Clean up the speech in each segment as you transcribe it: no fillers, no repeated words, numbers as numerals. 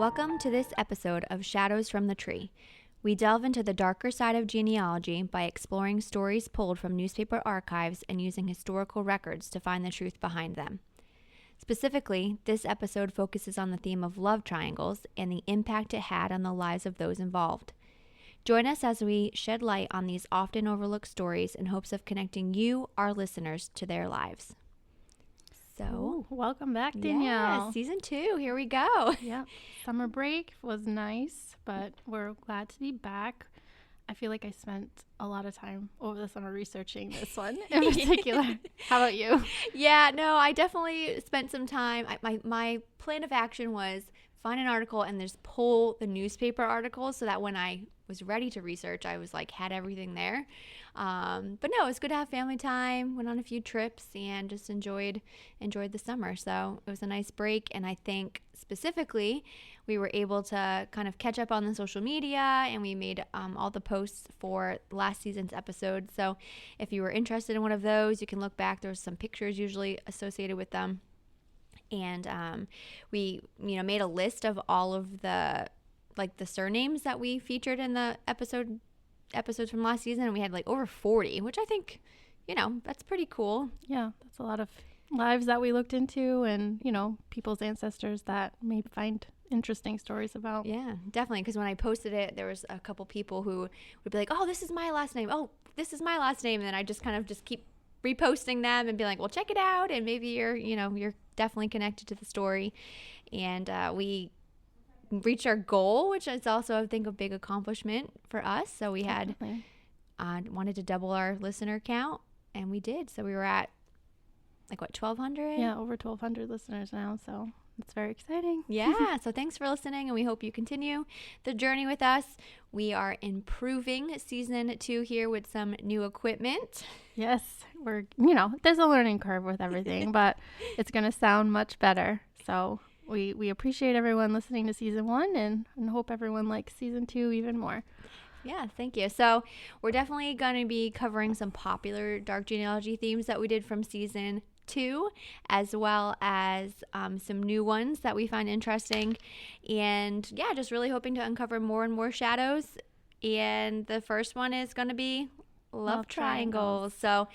Welcome to this episode of Shadows from the Tree. We delve into the darker side of genealogy by exploring stories pulled from newspaper archives and using historical records to find the truth behind them. Specifically, this episode focuses on the theme of love triangles and the impact it had on the lives of those involved. Join us as we shed light on these often overlooked stories in hopes of connecting you, our listeners, to their lives. So, welcome back, Danielle. Yeah, season 2, here we go. Yep. Summer break was nice, but we're glad to be back. I feel like I spent a lot of time over the summer researching this one in particular. How about you? Yeah, no, I definitely spent some time. My plan of action was find an article and just pull the newspaper articles so that when I was ready to research, I was like, had everything there. But no, it was good to have family time, went on a few trips and just enjoyed the summer. So it was a nice break. And I think specifically we were able to kind of catch up on the social media, and we made all the posts for last season's episode. So if you were interested in one of those, you can look back. There's some pictures usually associated with them. And we, made a list of all of the surnames that we featured in the episodes from last season, and we had like over 40, which I think, that's pretty cool. Yeah, that's a lot of lives that we looked into, and people's ancestors that may find interesting stories about. Yeah, definitely, because when I posted it, there was a couple people who would be like, oh, this is my last name, oh, this is my last name, and then I just kind of keep reposting them and be like, well, check it out, and maybe you're definitely connected to the story. And we reached our goal, which is also, I think, a big accomplishment for us. So we had wanted to double our listener count, and we did. So we were at 1,200? Yeah, over 1,200 listeners now, so it's very exciting. Yeah, so thanks for listening, and we hope you continue the journey with us. We are improving season 2 here with some new equipment. Yes, we're, there's a learning curve with everything, but it's going to sound much better. So we appreciate everyone listening to season 1 and hope everyone likes season 2 even more. Yeah, thank you. So we're definitely going to be covering some popular dark genealogy themes that we did from season 2, as well as some new ones that we find interesting. And yeah, just really hoping to uncover more and more shadows. And the first one is going to be love triangles. So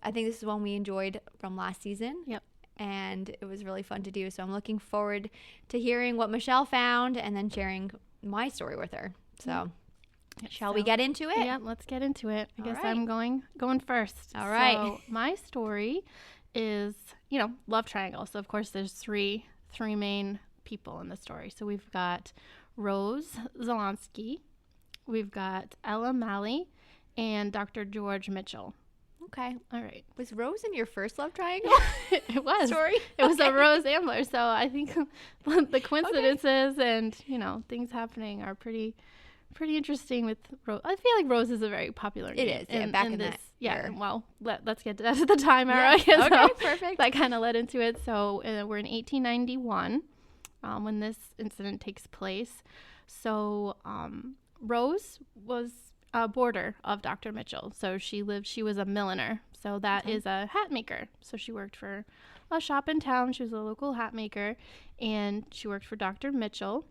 I think this is one we enjoyed from last season. Yep. And it was really fun to do. So I'm looking forward to hearing what Michelle found and then sharing my story with her. So shall we get into it? Yeah, let's get into it. I guess right. I'm going first. All right. So my story is, love triangle. So of course there's three main people in the story. So we've got Rose Zoldoske, we've got Ella Maly, and Dr. George Mitchell. Okay. All right. Was Rose in your first love triangle? It was. Story? It was a Rose Ambler. So I think the coincidences and, things happening are pretty interesting with Rose. I feel like Rose is a very popular name. It is. Yeah, back in this. Yeah. Well, let's get to that at the time era. Yeah. Okay, perfect. That kind of led into it. So we're in 1891 when this incident takes place. So Rose was a boarder of Dr. Mitchell. So she was a milliner. So that is a hat maker. So she worked for a shop in town. She was a local hat maker, and she worked for Dr. Mitchell.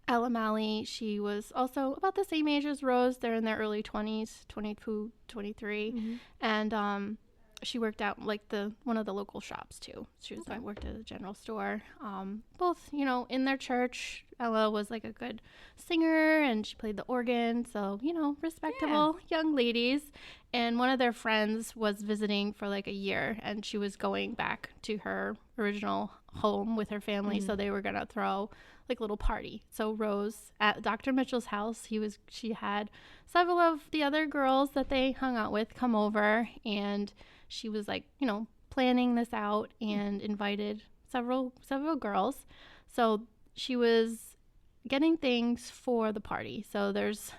Ella Maly, she was also about the same age as Rose. They're in their early 20s, 22, 23. Mm-hmm. And she worked out one of the local shops too. She was worked at a general store. Both, in their church. Ella was like a good singer, and she played the organ. So, respectable young ladies. And one of their friends was visiting for like a year, and she was going back to her original home with her family. Mm-hmm. So they were going to throw like a little party. So Rose at Dr. Mitchell's house, she had several of the other girls that they hung out with come over, and she was like, planning this out and invited several girls. So she was getting things for the party. So there's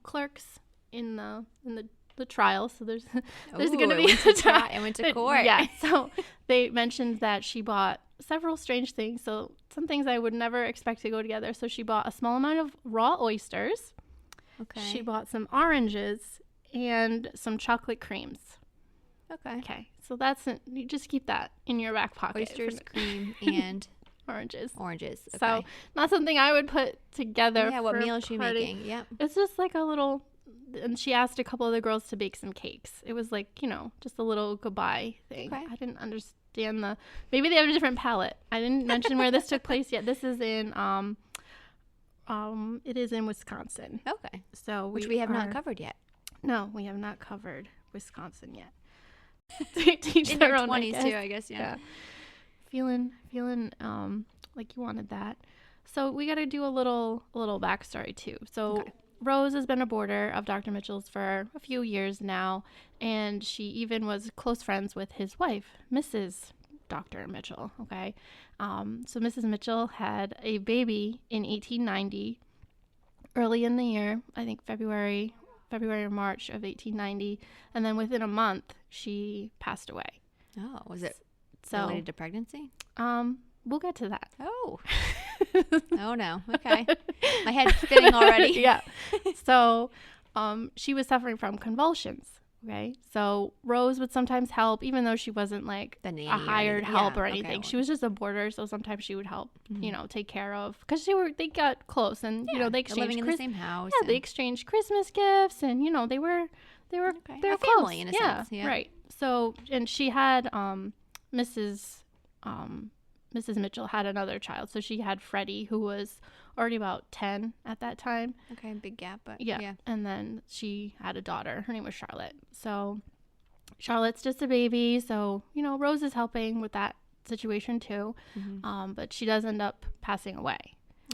clerks in the trial. So there's going to be a trial. I went to court. Yeah. So they mentioned that she bought several strange things. So some things I would never expect to go together. So she bought a small amount of raw oysters. Okay. She bought some oranges and some chocolate creams. Okay. So you just keep that in your back pocket. Oysters, cream, and Oranges. Oranges. Okay. So not something I would put together. Yeah, what for meal a is she party. making? Yep. It's just like a little, and she asked a couple of the girls to bake some cakes. It was like, just a little goodbye thing. Okay. I didn't understand maybe they have a different palette. I didn't mention where this took place yet. This is in, it is in Wisconsin. Okay. So Which we have not covered yet. No, we have not covered Wisconsin yet. Teach In their their own, 20s too, I guess. Yeah. Feeling like you wanted that. So we got to do a little backstory too. So Okay. Rose has been a boarder of Dr. Mitchell's for a few years now, and she even was close friends with his wife, Mrs. Dr. Mitchell. Okay. So Mrs. Mitchell had a baby in 1890, early in the year, I think February or March of 1890, and then within a month she passed away. Oh, was it So related to pregnancy? we'll get to that. Oh. Oh no. Okay. My head's spinning already. Yeah. So she was suffering from convulsions. Okay. So Rose would sometimes help, even though she wasn't like The nanny a hired help or okay, anything. well. She was just a boarder, so sometimes she would help, Mhm. take care of, because they got close, and they They're exchanged living in the same house. they exchanged Christmas gifts, and they were Okay. they were A family close. in a Yeah, sense, yeah. right. So, and she had Mrs. Mrs. Mitchell had another child. So she had Freddie, who was already about 10 at that time. Okay, big gap, but Yeah. And then she had a daughter. Her name was Charlotte. So Charlotte's just a baby. So, Rose is helping with that situation too. Mhm. But she does end up passing away.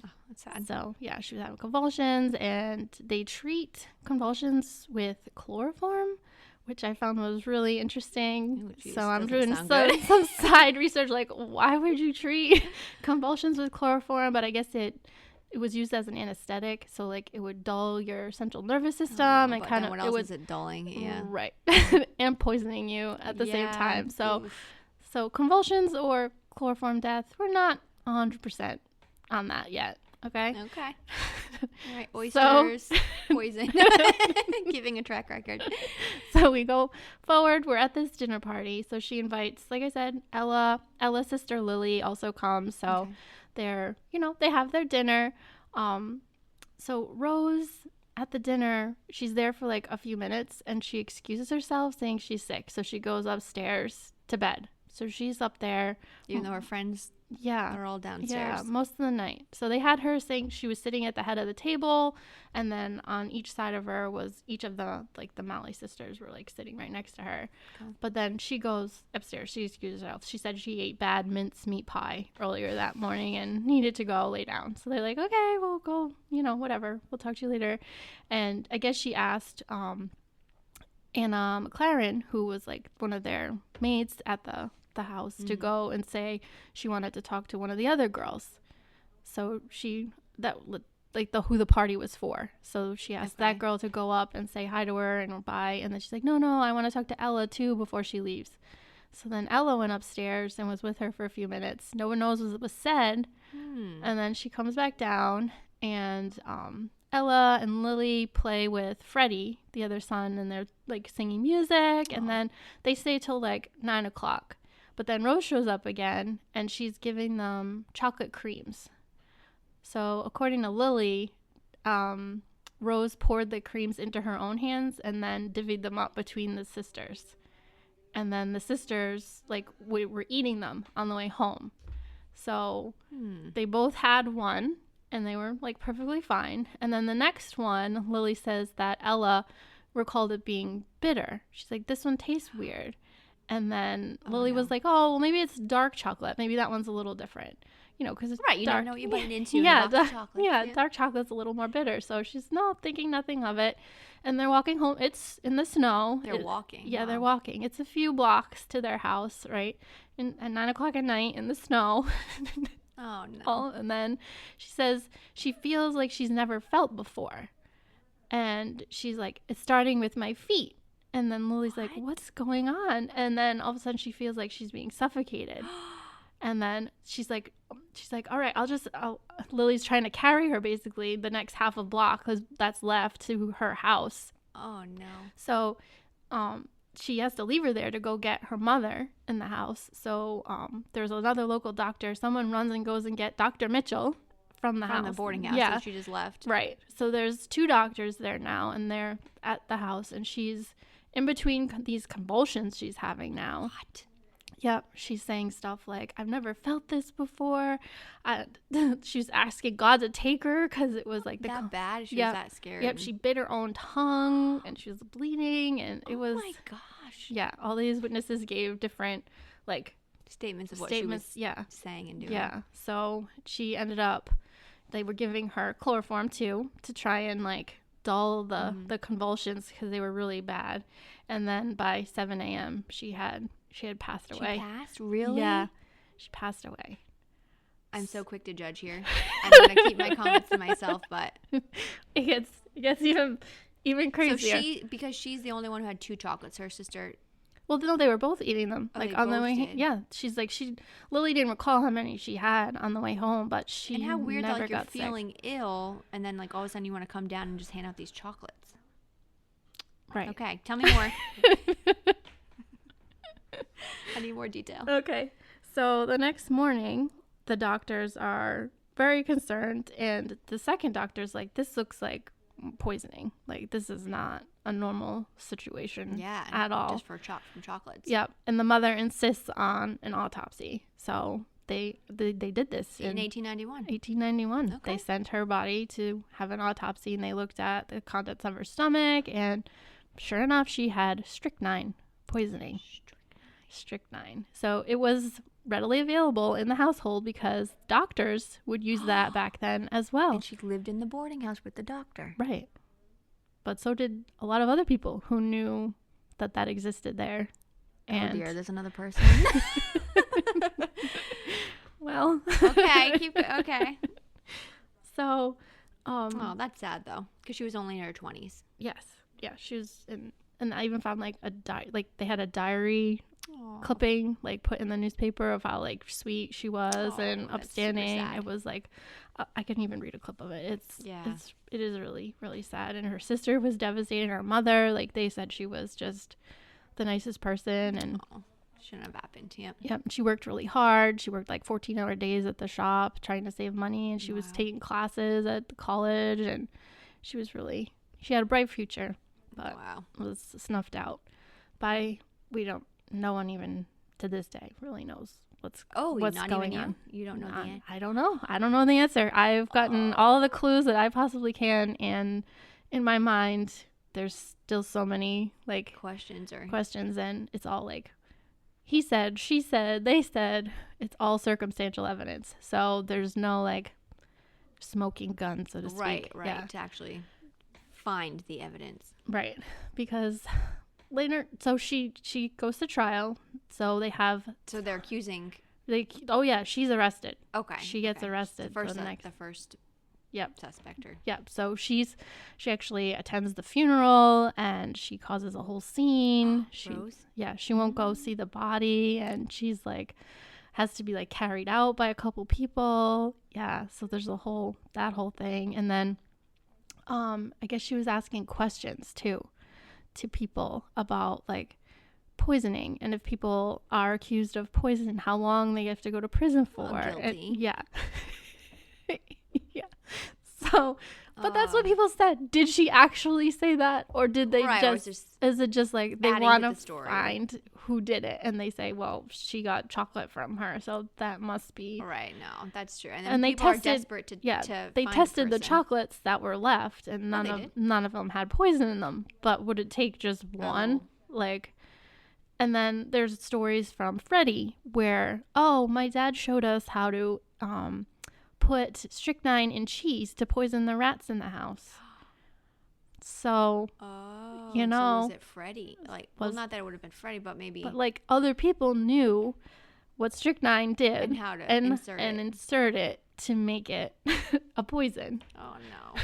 Oh, that's sad. So, yeah, she was having convulsions, and they treat convulsions with chloroform, which I found was really interesting. Ooh, geez, so I'm doesn't doing sound good. some side research, like, why would you treat convulsions with chloroform? But I guess it was used as an anesthetic, so like it would dull your central nervous system and But kind then of what else is it dulling? Yeah. right, and poisoning you at the same Yeah, time. So oof. so convulsions or chloroform death, we're not 100% on that yet. Okay. Okay. All right. So- Oysters, poison. Giving a track record. So we go forward. We're at this dinner party. So she invites, like I said, Ella's sister Lily also comes. So Okay. they're, they have their dinner. So Rose at the dinner, she's there for like a few minutes, and she excuses herself saying she's sick. So she goes upstairs to bed. So she's up there. Even though her friends Yeah. are all downstairs. Yeah, most of the night. So they had her saying she was sitting at the head of the table, and then on each side of her was each of the Maly sisters were like sitting right next to her. Okay. But then she goes upstairs. She excuses herself. She said she ate bad mincemeat pie earlier that morning and needed to go lay down. So they're like, okay, we'll go, whatever. We'll talk to you later. And I guess she asked Anna McLaren, who was like one of their maids at the house, to go and say she wanted to talk to one of the other girls. So who the party was for. So she asked that girl to go up and say hi to her and bye. And then she's like, no, I want to talk to Ella too before she leaves. So then Ella went upstairs and was with her for a few minutes. No one knows what was said. And then she comes back down, and Ella and Lily play with Freddie, the other son, and they're like singing music. And then they stay till like 9 o'clock. But then Rose shows up again, and she's giving them chocolate creams. So according to Lily, Rose poured the creams into her own hands and then divvied them up between the sisters. And then the sisters were eating them on the way home. So they both had one, and they were like perfectly fine. And then the next one, Lily says that Ella recalled it being bitter. She's like, this one tastes weird. And then Lily was like, oh, well, maybe it's dark chocolate. Maybe that one's a little different. Because it's Right, you dark. don't know what you're biting into. Yeah, Chocolate. dark chocolate's a little more bitter. So she's thinking nothing of it. And they're walking home. It's in the snow. They're walking. Yeah, Wow. they're walking. It's a few blocks to their house, right? At 9 o'clock at night in the snow. Oh, no. And then she says she feels like she's never felt before. And she's like, it's starting with my feet. And then Lily's like, what's going on? And then all of a sudden she feels like she's being suffocated. And then she's like, all right, Lily's trying to carry her basically the next half a block because that's left to her house. Oh, no. So she has to leave her there to go get her mother in the house. So there's another local doctor. Someone runs and goes and get Dr. Mitchell from the house. From the boarding house Yeah. that she just left. Right. So there's 2 doctors there now, and they're at the house, and she's in between these convulsions she's having now. What? Yep. She's saying stuff like, I've never felt this before. She's asking God to take her because it was like that bad? She yeah. was that scared? Yep. She bit her own tongue, and she was bleeding, and it was. Oh my gosh. Yeah. All these witnesses gave different, like, statements of what she was saying and doing. Yeah. So she ended up, they were giving her chloroform too to try and like dull the convulsions because they were really bad. And then by 7 a.m. she had passed away. She passed? Really? Yeah. She passed away. I'm so quick to judge here. I'm going to keep my comments to myself, but it gets even crazier. So because she's the only one who had 2 chocolates, her sister. Well, no, they were both eating them. Oh, like they on the both way. did? Yeah, she's like Lily didn't recall how many she had on the way home, but she And how weird that never like you're got sick. feeling ill, and then like all of a sudden you want to come down and just hand out these chocolates. Right. Okay, tell me more. I need more detail. Okay. So the next morning, the doctors are very concerned, and the second doctor's like, this looks like poisoning. Like, this is not a normal situation at all. Just from chocolates. Yep. And the mother insists on an autopsy. So they did this in 1891. 1891. Okay. They sent her body to have an autopsy, and they looked at the contents of her stomach, and sure enough, she had strychnine poisoning. Strychnine. So it was readily available in the household because doctors would use that back then as well. And she lived in the boarding house with the doctor. Right. But so did a lot of other people who knew that existed there. And oh dear, there's another person. Well. Okay. So, oh, that's sad though, because she was only in her 20s. Yes. Yeah, she was in, and I even found like they had a diary Aww. clipping like put in the newspaper of how like sweet she was and that's upstanding. super sad. It was like I couldn't even read a clip of it. It is really, really sad. And her sister was devastated. Her mother, like they said, she was just the nicest person, and shouldn't have happened. Yep. She worked really hard. She worked like 14-hour days at the shop trying to save money, and she was taking classes at the college, and she had a bright future, but was snuffed out by no one even to this day really knows what's going on. You don't know the answer? I don't know. I don't know the answer. I've gotten all the clues that I possibly can, and in my mind, there's still so many like questions, and it's all like he said, she said, they said. It's all circumstantial evidence. So there's no like smoking gun, so to speak. Right. Yeah. To actually find the evidence. Right. Because later, so she goes to trial. So they're accusing. She's arrested. Okay. She gets arrested. The first suspect. Yep. So she actually attends the funeral, and she causes a whole scene. Rose? Yeah. She won't go see the body, and she's like has to be like carried out by a couple people. Yeah. So there's that whole thing, and then I guess she was asking questions too to people about like poisoning, and if people are accused of poison, how long they have to go to prison for. Guilty. Yeah. So, but that's what people said. Did she actually say that, or did they is it just like they want to find who did it, and they say, well, she got chocolate from her, so that must be right? No, that's true. And then people are desperate to they find tested the the chocolates that were left, and none of them had poison in them. But would it take just one? And then there's stories from Freddie where, my dad showed us how to put strychnine in cheese to poison the rats in the house. So, so was it Freddie? Not that it would have been Freddie, but maybe. But like other people knew what strychnine did and how to insert it to make it a poison. Oh no!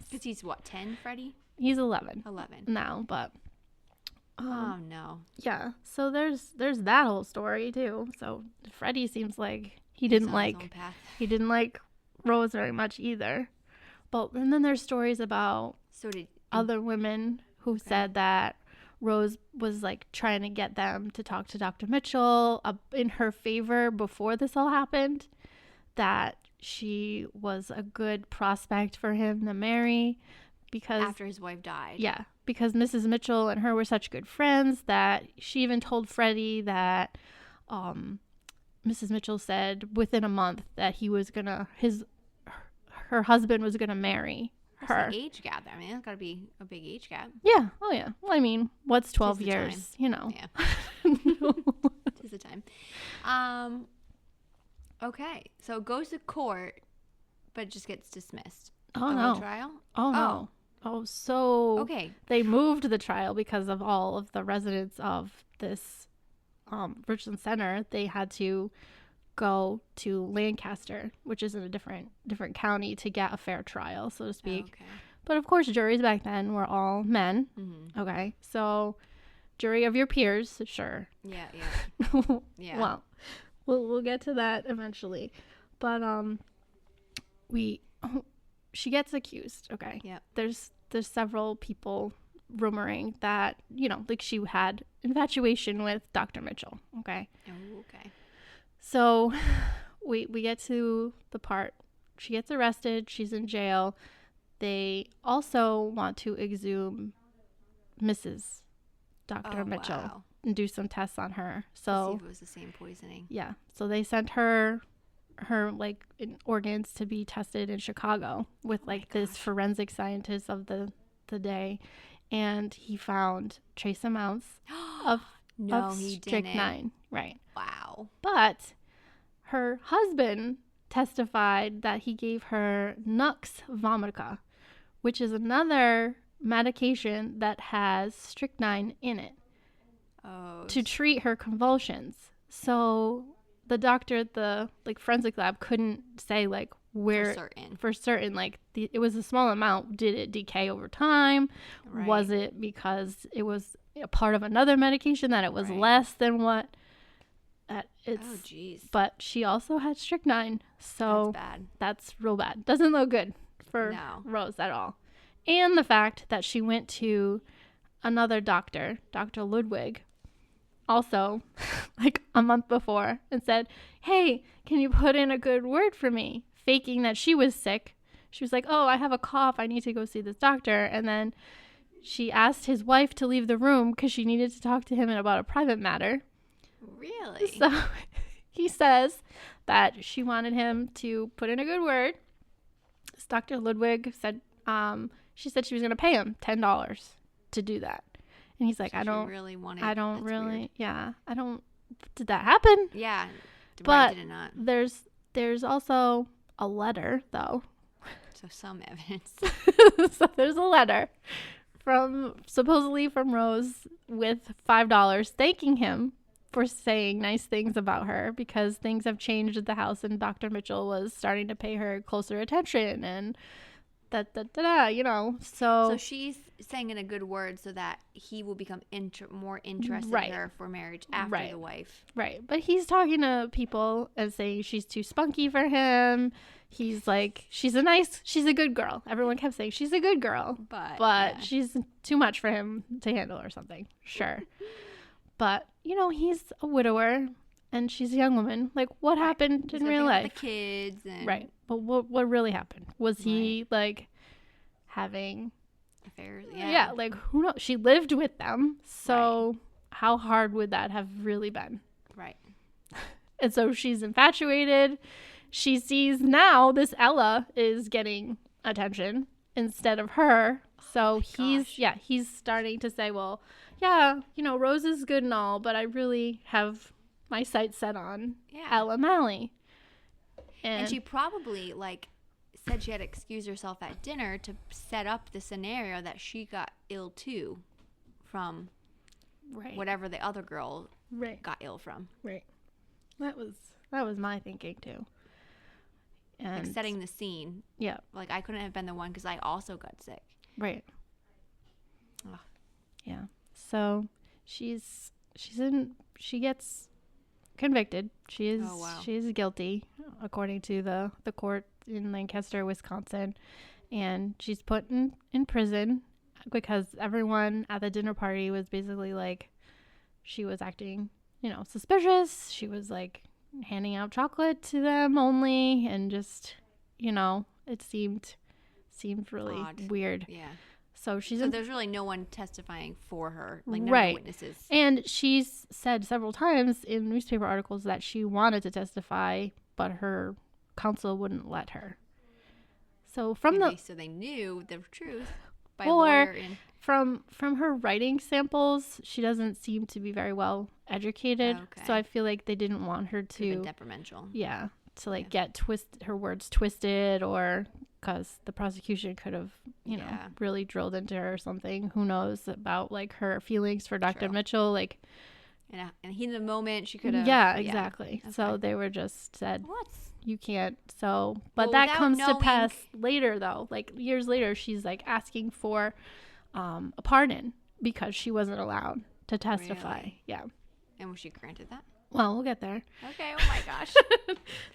Because he's what, 10, Freddie? He's 11. 11 now, but. Oh no! Yeah, so there's that whole story too. So Freddie seems like he didn't like Rose very much either. But and then there's stories about other women who said that Rose was like trying to get them to talk to Dr. Mitchell in her favor before this all happened, that she was a good prospect for him to marry because After his wife died. Yeah, because Mrs. Mitchell and her were such good friends that she even told Freddie that Mrs. Mitchell said within a month that her husband was gonna marry her. What's the age gap there? I mean, that's got to be a big age gap. Yeah. Oh yeah. Well, I mean, what's 12 'Tis the years? time. You know. Yeah. Tis the time. Okay, so it goes to court, but it just gets dismissed. Oh The no. whole trial? Oh no. Oh, so Okay. they moved the trial because of all of the residents of this Richland Center. They had to go to Lancaster, which is in a different county, to get a fair trial, so to speak. Okay. But of course, juries back then were all men. Mm-hmm. Okay, so jury of your peers, sure. Yeah, yeah. Yeah. Well, we'll get to that eventually, but she gets accused. Okay. Yep. There's several people rumoring that, you know, like she had infatuation with Dr. Mitchell. Okay. Oh, okay. So we get to the part she gets arrested, she's in jail. They also want to exhume Mrs. Dr. Mitchell. Wow. And do some tests on her. To see So if it was the same poisoning. yeah, so they sent her like organs to be tested in Chicago with like this forensic scientist of the day, and he found trace amounts of He didn't. strychnine. Right. Wow. But her husband testified that he gave her Nux vomica, which is another medication that has strychnine in it, to treat her convulsions. So the doctor at the forensic lab couldn't say like where for certain like it was a small amount. Did it decay over time? Right. Was it because it was a part of another medication that it was less than what it's Oh geez. But she also had strychnine, so That's bad. that's real bad. Doesn't look good for Rose at all. And the fact that she went to another doctor, Dr. Ludwig, also like a month before, and said, hey, can you put in a good word for me? Faking that she was sick. She was like, oh, I have a cough, I need to go see this doctor. And then she asked his wife to leave the room because she needed to talk to him about a private matter. Really? So he says that she wanted him to put in a good word. This Dr. Ludwig said, she said she was going to pay him $10 to do that. And he's like, So I don't really want it. I don't That's really, weird. yeah, I don't, did that happen? Yeah. But did it not? there's also a letter though. So some evidence. So there's a letter supposedly from Rose with $5 thanking him for saying nice things about her because things have changed at the house and Dr. Mitchell was starting to pay her closer attention and you know. So she's saying in a good word so that he will become more interested in her for marriage after the wife. Right. But he's talking to people and saying she's too spunky for him. He's like, she's a good girl. Everyone kept saying she's a good girl. But she's too much for him to handle or something. Sure. But, you know, he's a widower and she's a young woman. Like, what happened in real life? The kids. And right. But what really happened? Was he, like, having affairs? Yeah, like, who knows? She lived with them. So how hard would that have really been? Right. And so she's infatuated. She sees now this Ella is getting attention instead of her. So he's starting to say, well, yeah, you know, Rose is good and all, but I really have my sights set on Ella Maly. And she probably said she had to excuse herself at dinner to set up the scenario that she got ill too from whatever the other girl got ill from. Right. That was my thinking too. And setting the scene. Yeah. Like I couldn't have been the one because I also got sick. Right. Ugh. Yeah. So she gets convicted. She is guilty according to the court in Lancaster, Wisconsin, and she's put in prison because everyone at the dinner party was basically like, she was acting, suspicious. She was like handing out chocolate to them only, and just, it seemed really Odd. weird. Yeah. So there's really no one testifying for her, like none right. of the witnesses. And she's said several times in newspaper articles that she wanted to testify, but her counsel wouldn't let her. So so they knew the truth by lawyer and from her writing samples, she doesn't seem to be very well educated. Okay. So I feel like they didn't want her to detrimental. Yeah, to get her words twisted, or because the prosecution could have, really drilled into her or something. Who knows about like her feelings for Dr. Mitchell, like. And he in the moment she could have. Yeah, exactly. Okay. So they were just said, what? You can't. So, but that comes to pass later, though. Like years later, she's like asking for a pardon because she wasn't allowed to testify. Really? Yeah. And was she granted that? Well, we'll get there. Okay. Oh my gosh.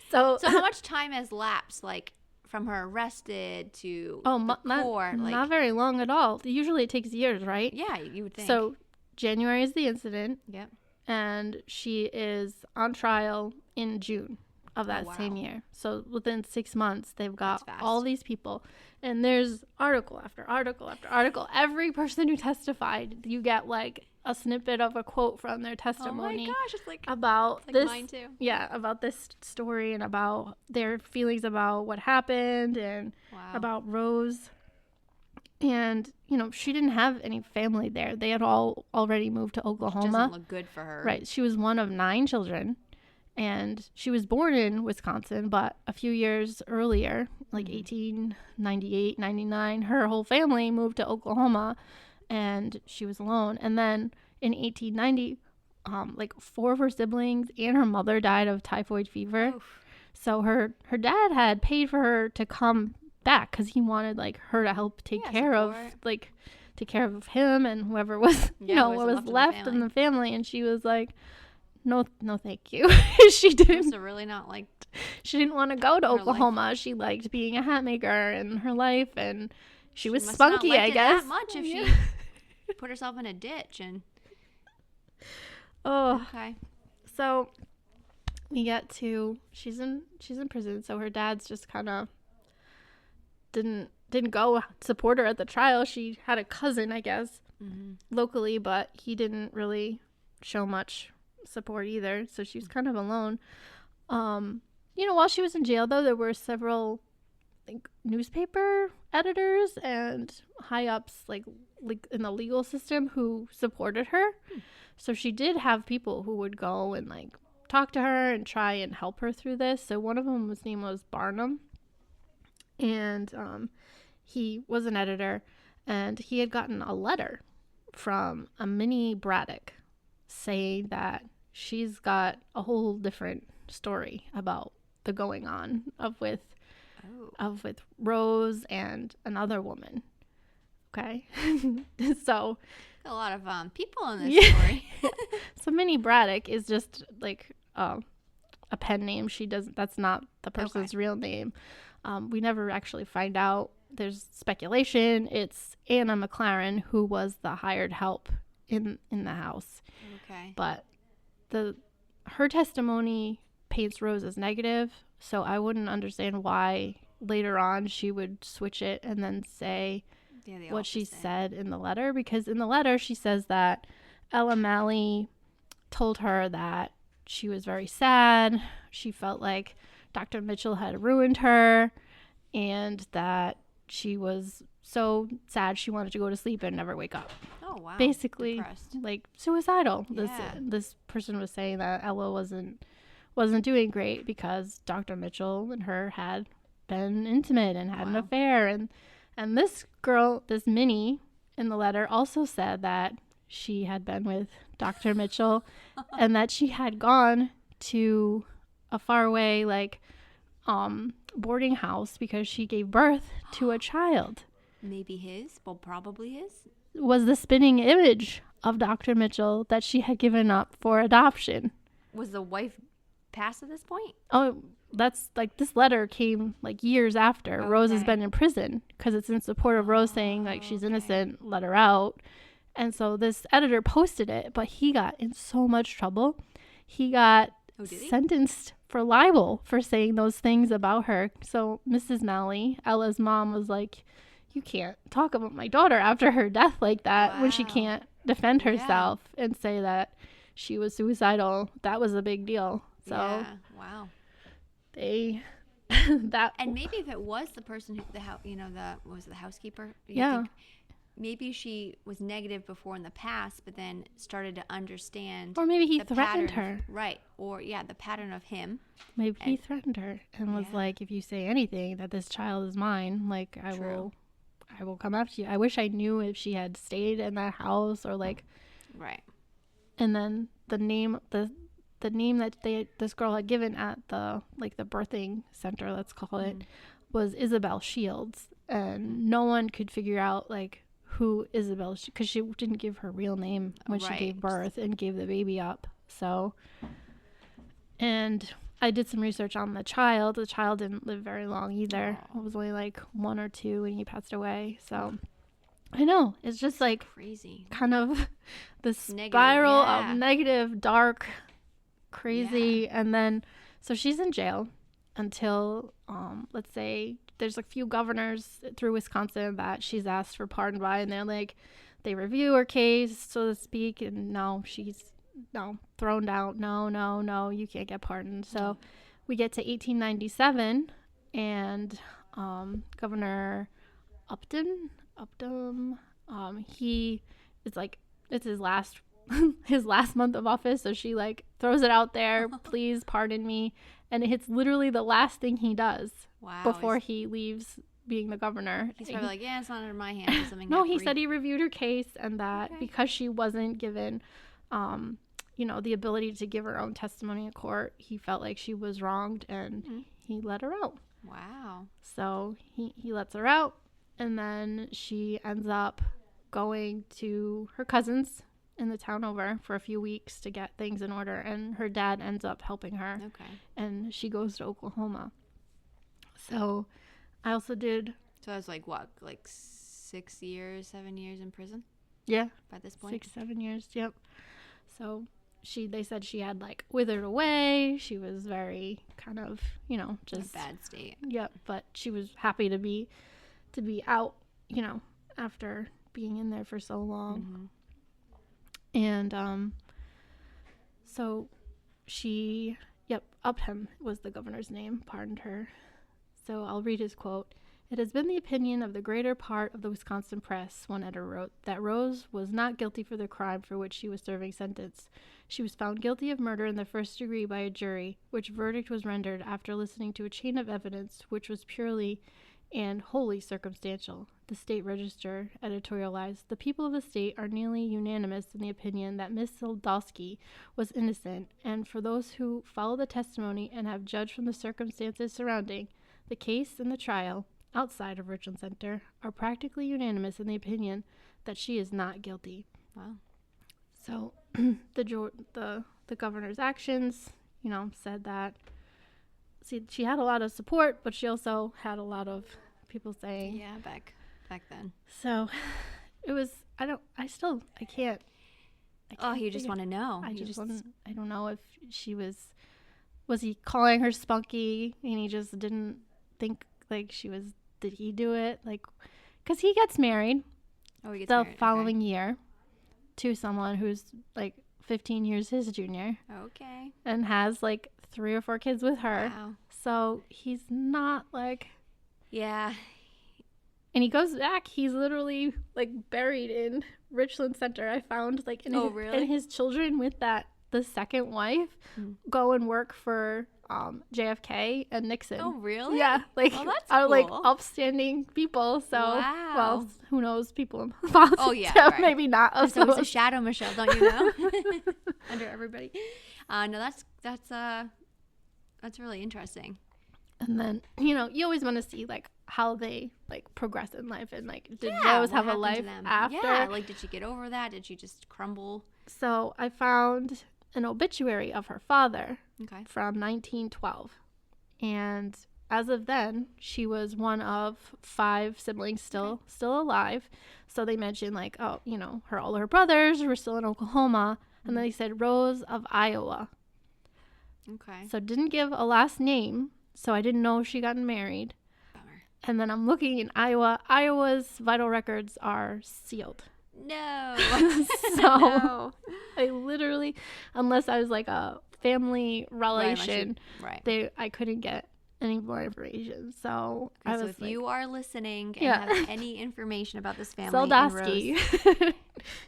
So how much time has lapsed, like from her arrested to court? Not very long at all. Usually it takes years, right? Yeah, you would think. So January is the incident. Yep. And she is on trial in June of that same year. So within 6 months, they've got all these people. And there's article after article after article. Every person who testified, you get like a snippet of a quote from their testimony. Oh my gosh, it's like about this. Mine too. Yeah, about this story and about their feelings about what happened and about Rose. And, she didn't have any family there. They had all already moved to Oklahoma. Which doesn't look good for her. Right. She was one of 9 children. And she was born in Wisconsin, but a few years earlier, like 1898, 99, her whole family moved to Oklahoma, and she was alone. And then in 1890, like 4 of her siblings and her mother died of typhoid fever. Oof. So her dad had paid for her to come back because he wanted like her to help take care of him and whoever was what was left in the family. And she was like, no thank you. She didn't want to go to Oklahoma. Life. She liked being a hat maker and her life, and she was spunky, I guess. That much if she put herself in a ditch and okay. So we get to she's in prison, so her dad's just kind of didn't go support her at the trial. She had a cousin, I guess, locally, but he didn't really show much support either, so she was kind of alone. While she was in jail, though, there were several newspaper editors and high ups like in the legal system who supported her. So she did have people who would go and like talk to her and try and help her through this. So one of them name was Barnum, and he was an editor, and he had gotten a letter from a Minnie Braddock saying that she's got a whole different story about the going on of with Rose and another woman. Okay. So a lot of people in this story. So Minnie Braddock is just like a pen name. That's not the person's real name. We never actually find out. There's speculation. It's Anna McLaren who was the hired help in the house. Okay. But her testimony paints Rose as negative, so I wouldn't understand why later on she would switch it and then say what she said in the letter, because in the letter she says that Ella Maly told her that she was very sad. She felt like Dr. Mitchell had ruined her, and that she was so sad she wanted to go to sleep and never wake up. Oh, wow. Basically, depressed. Like suicidal. Yeah. This person was saying that Ella wasn't doing great because Dr. Mitchell and her had been intimate and had an affair, and this girl, this Minnie, in the letter also said that she had been with Dr. Mitchell and that she had gone to a faraway boarding house because she gave birth to a child. Maybe his, well, probably his. Was the spinning image of Dr. Mitchell that she had given up for adoption. Was the wife passed at this point? Oh, that's like, this letter came like years after Rose has been in prison, because it's in support of Rose saying like she's innocent, let her out. And so this editor posted it, but he got in so much trouble. He got sentenced for libel for saying those things about her. So Mrs. Maly, Ella's mom, was like, you can't talk about my daughter after her death like that when she can't defend herself and say that she was suicidal. That was a big deal. So they that, and maybe if it was the person who the housekeeper, think maybe she was negative before in the past, but then started to understand, or maybe he threatened her, right? Or the pattern of him. Maybe he threatened her and was like, if you say anything that this child is mine, like I will come after you. I wish I knew if she had stayed in that house or like, right. And then the name that this girl had given at the birthing center, let's call it, was Isabel Shields, and no one could figure out like who Isabel, because she didn't give her real name when she gave birth and gave the baby up. So, and I did some research on the child. The child didn't live very long either. It was only like 1 or 2 when he passed away. So I know, it's just like crazy, kind of the spiral of negative, dark, crazy. And then so she's in jail until let's say there's a few governors through Wisconsin that she's asked for pardon by, and they're like, they review her case, so to speak, and no, she's thrown out. No, you can't get pardoned. So we get to 1897, and Governor Upton, he is like, it's his last his last month of office, so she like throws it out there, please pardon me, and it's literally the last thing he does before he leaves being the governor. He's probably like, it's not under my hands. No, he said he reviewed her case, and that because she wasn't given the ability to give her own testimony in court, he felt like she was wronged, and he let her out. Wow. So he lets her out, and then she ends up going to her cousins in the town over for a few weeks to get things in order, and her dad ends up helping her. And she goes to Oklahoma. So I also did. So that was like what, like 6 years, 7 years in prison? Yeah. By this point? 6, 7 years. Yep. So they said she had like withered away. She was very kind of, just in a bad state. Yep. But she was happy to be out, after being in there for so long. And so she, Upham was the governor's name, pardoned her. So I'll read his quote. It has been the opinion of the greater part of the Wisconsin press, one editor wrote, that Rose was not guilty for the crime for which she was serving sentence. She was found guilty of murder in the first degree by a jury, which verdict was rendered after listening to a chain of evidence which was purely and wholly circumstantial. The State Register editorialized, the people of the state are nearly unanimous in the opinion that Miss Zoldoske was innocent, and for those who follow the testimony and have judged from the circumstances surrounding the case and the trial outside of Richland Center, are practically unanimous in the opinion that she is not guilty. Wow. So the governor's actions, said that. See, she had a lot of support, but she also had a lot of people saying. Yeah, back then. So it was. I can't. You just want to know. I don't know if she was he calling her spunky and he just didn't think like she was. Did he do it? Like, because he gets married. Oh, he gets the married. Following year to someone who's like 15 years his junior. Okay. And has like 3 or 4 kids with her. Wow. So he's not like. Yeah. And he goes back. He's literally like buried in Richland Center. I found like really? And his children with the second wife go and work for JFK and Nixon. Oh, really? Yeah, like that's are cool. like upstanding people. So wow. Well, who knows people in politics? Oh yeah, right. Maybe not. There's always a shadow, Michelle. Don't you know? Under everybody. No, that's really interesting. And then you always want to see like how they like progress in life, and like did Rose have a life after? Yeah, like did she get over that? Did she just crumble? So I found an obituary of her father from 1912. And as of then, she was one of 5 siblings still alive. So they mentioned like, oh, you know, all her brothers were still in Oklahoma. And then they said Rose of Iowa. Okay. So didn't give a last name. So I didn't know if she gotten married. Bummer. And then I'm looking in Iowa. Iowa's vital records are sealed. No. So No. I literally, unless I was like a family relation, Right. I couldn't get any more information. So I was so if like, you are listening and Yeah. have any information about this family, and Zoldoske.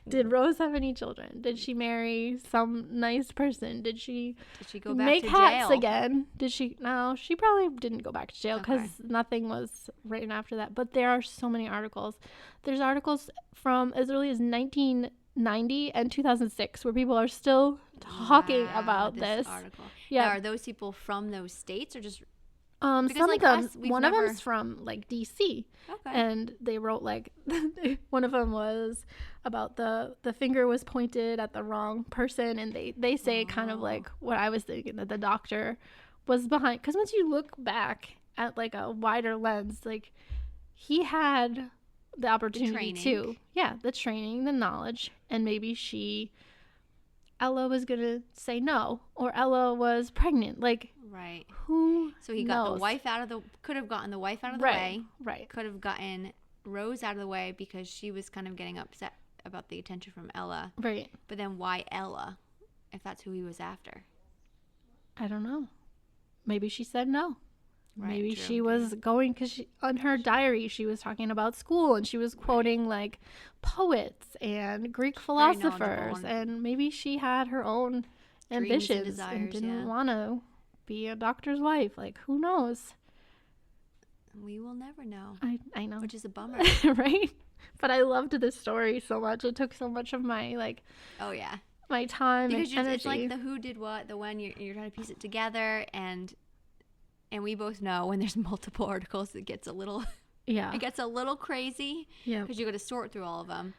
Did Rose have any children? Did she marry some nice person? Did she go back make to hats jail again? Did she? No, she probably didn't go back to jail because Okay. nothing was written after that. But there are so many articles. There's articles from as early as 1990 and 2006 where people are still talking Wow, about this. article. Yeah. Now, are those people from those states or just Some like of them, us, we've one of never- them's from like DC. okay? And they wrote like one of them was about the finger was pointed at the wrong person, and they say kind of like what I was thinking, that the doctor was behind, because once you look back at like a wider lens, like he had the opportunity to the training, the knowledge, and maybe Ella was gonna say no, or Ella was pregnant, like Right. who So he knows? got the wife could have gotten the wife out of the way. Right. Could have gotten Rose out of the way because she was kind of getting upset about the attention from Ella. Right. But then why Ella, if that's who he was after? I don't know. Maybe she said no. Right, Maybe true, she true. was going, because on her diary she was talking about school, and she was quoting like poets and Greek philosophers, knowledgeable and maybe she had her own Dreams and ambitions and desires, didn't want to be a doctor's wife. Like, who knows? We will never know. I know. Which is a bummer. Right? But I loved this story so much. It took so much of my Oh yeah. my time Because and energy. it's like the who did what, the when, you're trying to piece it together, and we both know when there's multiple articles it gets a little it gets a little crazy. Yeah. Because you got to sort through all of them.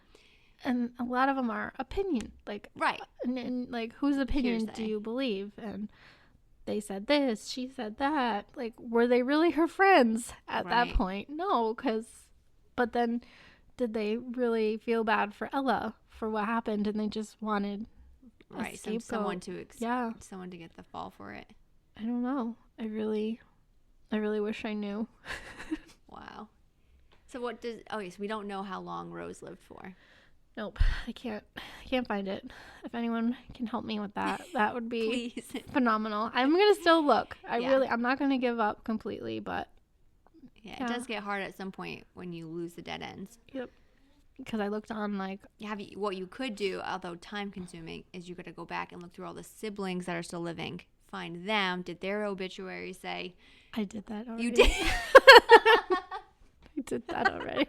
And a lot of them are opinion, like Right. and like, whose opinion do Hearsay. you believe? And they said this, she said that. Like, were they really her friends at that Right. point? No, but then did they really feel bad for Ella for what happened, and they just wanted a Right. scapegoat? Someone to someone to get the fall for it. I don't know. I really wish I knew. Wow. So what does? Oh yes, we don't know how long Rose lived for. Nope, I can't find it. If anyone can help me with that, that would be Please. phenomenal. I'm gonna still look. Yeah. I'm not gonna give up completely, but Yeah, it does get hard at some point when you lose the dead ends. yep. Because I looked on like, What you could do, although time consuming, is you got to go back and look through all the siblings that are still living, find them. Did their obituary say? I did that already. You did. I did that already.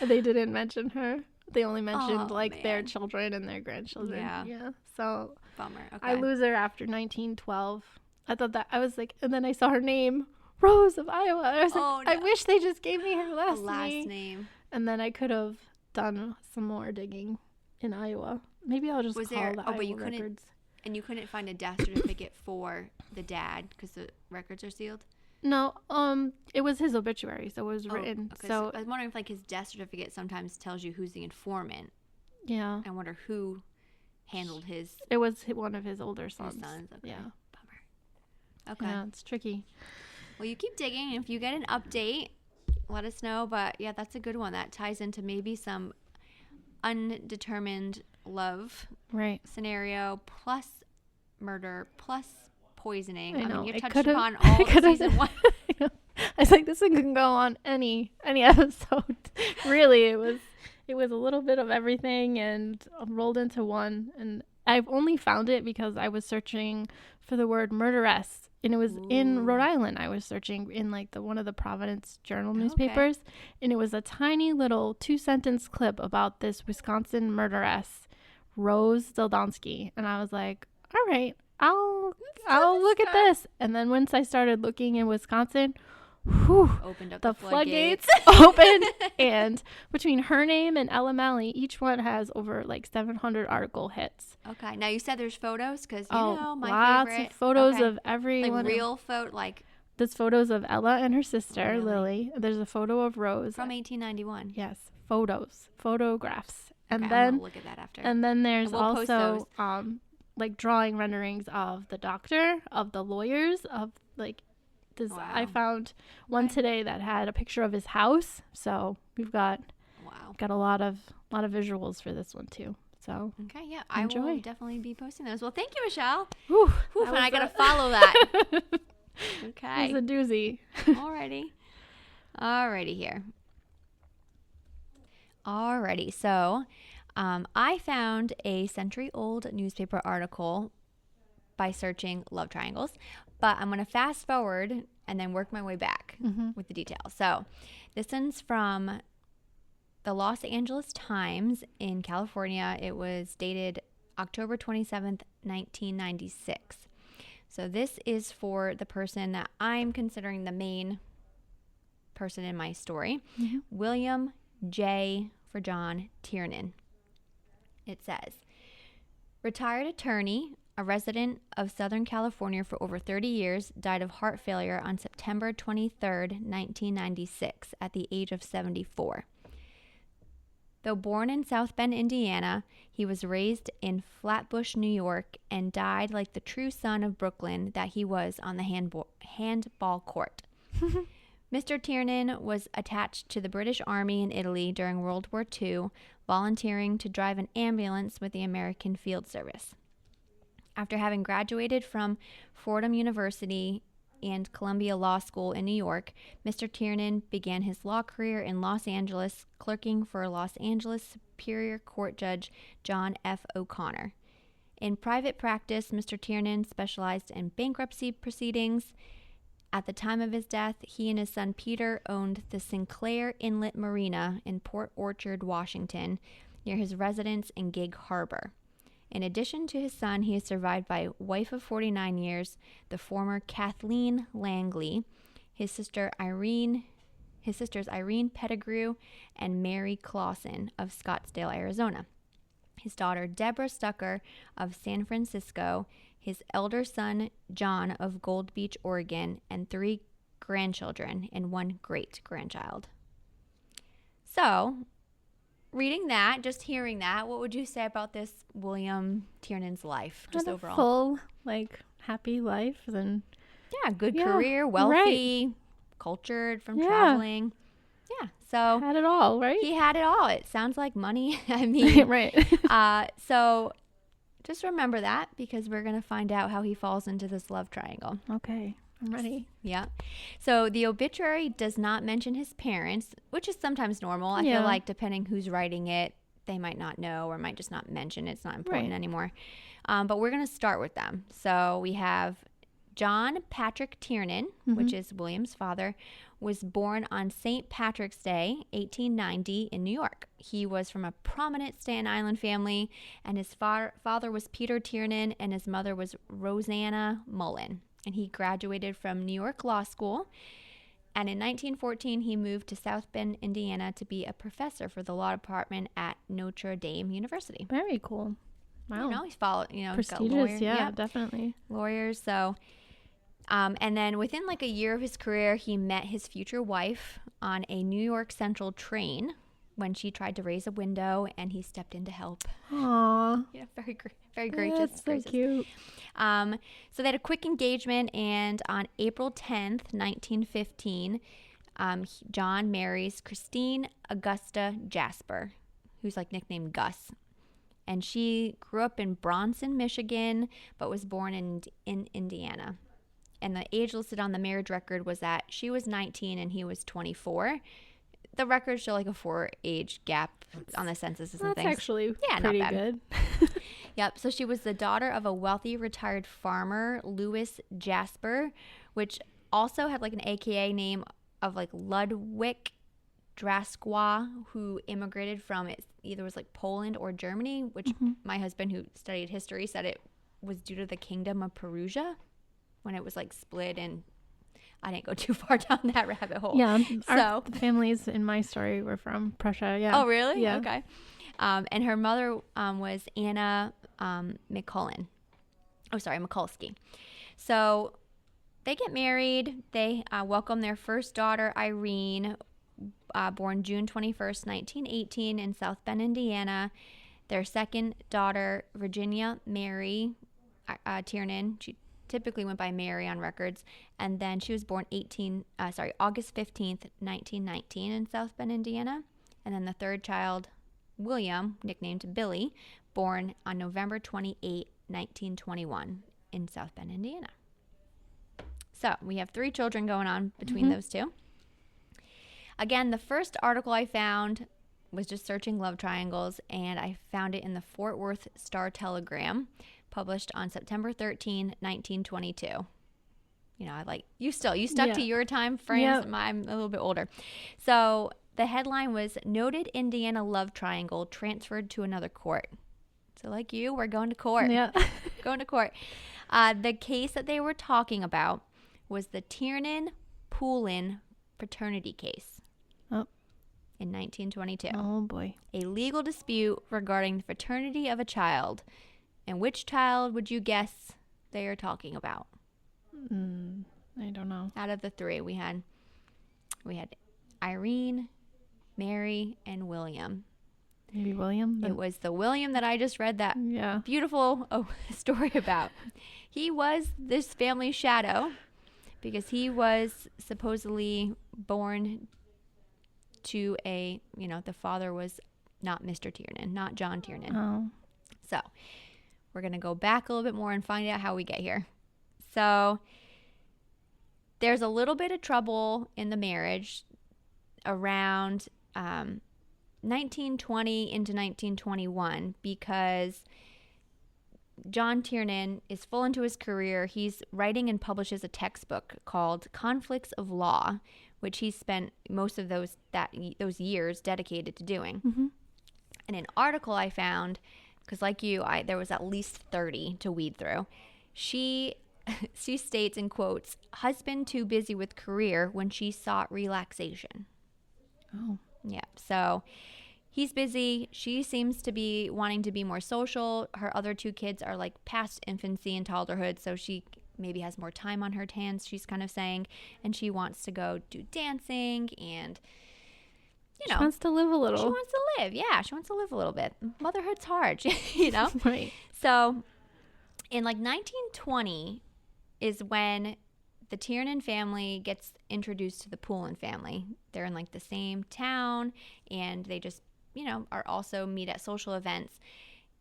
They didn't mention her. They only mentioned their man. children and their grandchildren. Yeah. So Bummer. Okay. I lose her after 1912. I thought that I was like, and then I saw her name, Rose of Iowa. I was like, I no. wish they just gave me her The last last name. name. And then I could have done some more digging in Iowa. Maybe I'll just Was call there- the but Iowa you couldn't- records. And you couldn't find a death certificate for the dad because the records are sealed. No, it was his obituary, so it was written. Okay, So I was wondering if his death certificate sometimes tells you who's the informant. yeah, I wonder who handled his it was one of his older sons. sons. Okay. Yeah, Bummer. Okay. yeah, it's tricky. Well, you keep digging. If you get an update, let us know. But yeah, that's a good one. That ties into maybe some undetermined love Right. scenario plus murder plus poisoning. I know. Mean, you It touched could've- upon all it of could've- season one. I know. I was like, this one can go on any episode. Really, it was a little bit of everything and rolled into one. And I've only found it because I was searching for the word murderess, and it was in Ooh. Rhode Island. I was searching in like one of the Providence Journal Okay. newspapers, and it was a tiny little 2-sentence clip about this Wisconsin murderess, Rose Zoldoske, and I was like, all right, I'll look at this. And then once I started looking in Wisconsin, Opened up the the floodgates. opened. And between her name and Ella Maly, each one has over like 700 article hits. Okay. Now you said there's photos because my lots favorite. of photos Okay. of everyone. Like real photo, like There's photos of Ella and her sister, Really? Lily. There's a photo of Rose. from 1891. Yes, photographs. And Okay, I'm then gonna look at that after. and then there's And we'll post also like drawing renderings of the doctor, of the lawyers, of like this. Wow. I found one today that had a picture of his house. So we've got a lot of visuals for this one too. So Okay, yeah, I enjoy. will definitely be posting those. Well, thank you, Michelle. Whew, And I gotta follow that. Okay. It's a doozy. Alrighty here. Alrighty, so I found a century-old newspaper article by searching love triangles, but I'm going to fast forward and then work my way back with the details. So this one's from the Los Angeles Times in California. It was dated October 27th, 1996. So this is for the person that I'm considering the main person in my story, William J. for John Tiernan. It says, retired attorney, a resident of Southern California for over 30 years, died of heart failure on September 23rd, 1996, at the age of 74. Though born in South Bend, Indiana, he was raised in Flatbush, New York, and died like the true son of Brooklyn that he was on the handball court. Mr. Tiernan was attached to the British Army in Italy during World War II, volunteering to drive an ambulance with the American Field Service. After having graduated from Fordham University and Columbia Law School in New York, Mr. Tiernan began his law career in Los Angeles, clerking for Los Angeles Superior Court Judge John F. O'Connor. In private practice, Mr. Tiernan specialized in bankruptcy proceedings. At the time of his death, he and his son Peter owned the Sinclair Inlet Marina in Port Orchard, Washington, near his residence in Gig Harbor. In addition to his son, he is survived by a wife of 49 years, the former Kathleen Langley, his sisters Irene Pettigrew and Mary Clausen of Scottsdale, Arizona, his daughter Deborah Stucker of San Francisco, his elder son John of Gold Beach, Oregon, and 3 grandchildren and 1 great-grandchild. So, reading that, just hearing that, what would you say about this William Tiernan's life, just Had overall? A full, happy life. And good career, wealthy, cultured from traveling. Yeah, so had it all, right? He had it all. It sounds like money. I mean, right. So just remember that, because we're going to find out how he falls into this love triangle. Okay, I'm ready. Yeah. So the obituary does not mention his parents, which is sometimes normal. I feel like depending who's writing it, they might not know or might just not mention it. It's not important anymore. But we're going to start with them. So we have John Patrick Tiernan, which is William's father, was born on St. Patrick's Day, 1890, in New York. He was from a prominent Staten Island family, and his father was Peter Tiernan, and his mother was Rosanna Mullen. And he graduated from New York Law School. And in 1914, he moved to South Bend, Indiana, to be a professor for the law department at Notre Dame University. Very cool. Wow. He's followed, prestigious, got lawyers, definitely. Lawyers, so... and then within a year of his career, he met his future wife on a New York Central train when she tried to raise a window, and he stepped in to help. Aww. Yeah, very gracious. That's so cute. So they had a quick engagement, and on April 10th, 1915, John marries Christine Augusta Jasper, who's nicknamed Gus. And she grew up in Bronson, Michigan, but was born in Indiana. And the age listed on the marriage record was that she was 19 and he was 24. The records show a 4-age gap on the census and things. That's actually not pretty bad. Good. Yep. So she was the daughter of a wealthy retired farmer, Louis Jasper, which also had an AKA name of Ludwig Drasqua, who immigrated from either was Poland or Germany, which my husband, who studied history, said it was due to the Kingdom of Perugia when it was split, and I didn't go too far down that rabbit hole. Yeah. So the families in my story were from Prussia. Yeah. oh, really? Yeah. Okay. And her mother was Anna McCullen. Oh, sorry, Mikulski. So they get married. They welcome their first daughter, Irene, born June 21st, 1918 in South Bend, Indiana. Their second daughter, Virginia Mary Tiernan. She typically went by Mary on records. And then she was born August 15th, 1919 in South Bend, Indiana. And then the third child, William, nicknamed Billy, born on November 28, 1921 in South Bend, Indiana. So we have 3 children going on between those two. Again, the first article I found was just searching love triangles, and I found it in the Fort Worth Star-Telegram, published on September 13, 1922. You know, you stuck to your time frames. Yep. I'm a little bit older. So the headline was, Noted Indiana Love Triangle Transferred to Another Court. So like you, we're going to court. Yeah. Going to court. The case that they were talking about was the Tiernan-Poulin paternity case. Oh. In 1922. Oh, boy. A legal dispute regarding the paternity of a child. And which child would you guess they are talking about? I don't know. Out of the 3, we had Irene, Mary, and William. Maybe William? It was the William that I just read that beautiful story about. He was this family's shadow because he was supposedly born to the father was not Mr. Tiernan, not John Tiernan. Oh. So we're going to go back a little bit more and find out how we get here. So there's a little bit of trouble in the marriage around 1920 into 1921 because John Tiernan is full into his career. He's writing and publishes a textbook called Conflicts of Law, which he spent most of those years dedicated to doing. Mm-hmm. And an article I found, because like you, there was at least 30 to weed through. She states in quotes, husband too busy with career when she sought relaxation. Oh. Yeah, so he's busy. She seems to be wanting to be more social. Her other 2 kids are like past infancy and toddlerhood, so she maybe has more time on her hands, she's kind of saying, and she wants to go do dancing and she wants to live a little. She wants to live. Yeah, she wants to live a little bit. Motherhood's hard, Right. So in like 1920 is when the Tiernan family gets introduced to the Poulin family. They're in like the same town, and they just, are also meet at social events.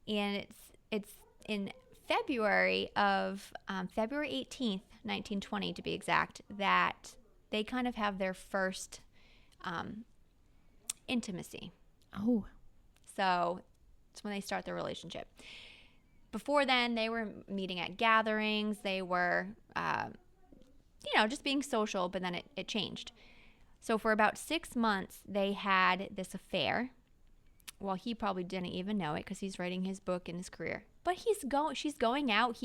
And it's in February 18th, 1920 to be exact, that they kind of have their first intimacy. Oh. So it's when they start their relationship. Before then, they were meeting at gatherings. They were, just being social, but then it changed. So for about 6 months, they had this affair. Well, he probably didn't even know it because he's writing his book in his career. But she's going out.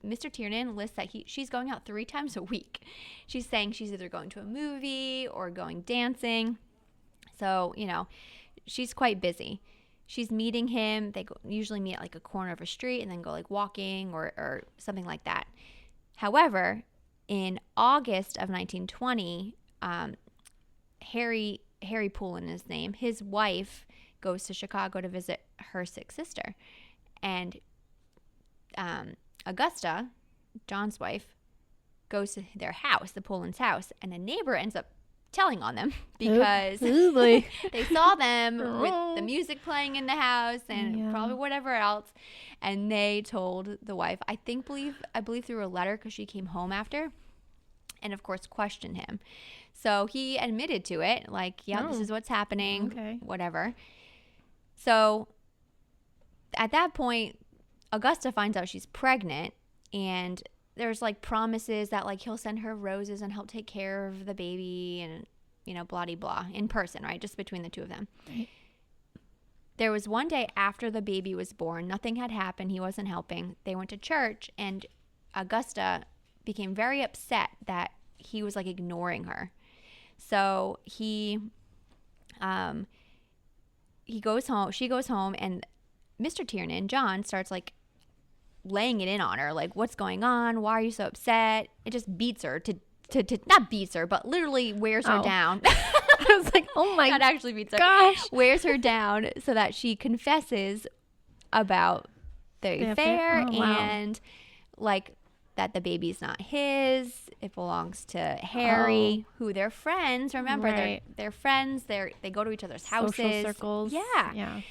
Mr. Tiernan lists that she's going out 3 times a week. She's saying she's either going to a movie or going dancing. So, she's quite busy. She's meeting him. They usually meet at like a corner of a street and then go like walking or something like that. However, in August of 1920, Harry Poulin is his name. His wife goes to Chicago to visit her sick sister. And Augusta, John's wife, goes to their house, the Poulin's house, and a neighbor ends up telling on them because they saw them with the music playing in the house and probably whatever else, and they told the wife, I believe through a letter because she came home after, and of course questioned him. So he admitted to it, like, this is what's happening, whatever. So at that point, Augusta finds out she's pregnant, and there's like promises that like he'll send her roses and help take care of the baby and, blah, blah, blah, in person, right? Just between the 2 of them. Right. There was one day after the baby was born, nothing had happened. He wasn't helping. They went to church, and Augusta became very upset that he was like ignoring her. So he goes home, she goes home, and Mr. Tiernan, John, starts like laying it in on her, like, what's going on? Why are you so upset? It just beats her to not beats her, but literally wears her down. I was like, oh my Not actually beats her. gosh. Wears her down so that she confesses about the affair and like that the baby's not his. It belongs to Harry, who they're friends. Remember, they're friends. They go to each other's houses. Social circles. Yeah.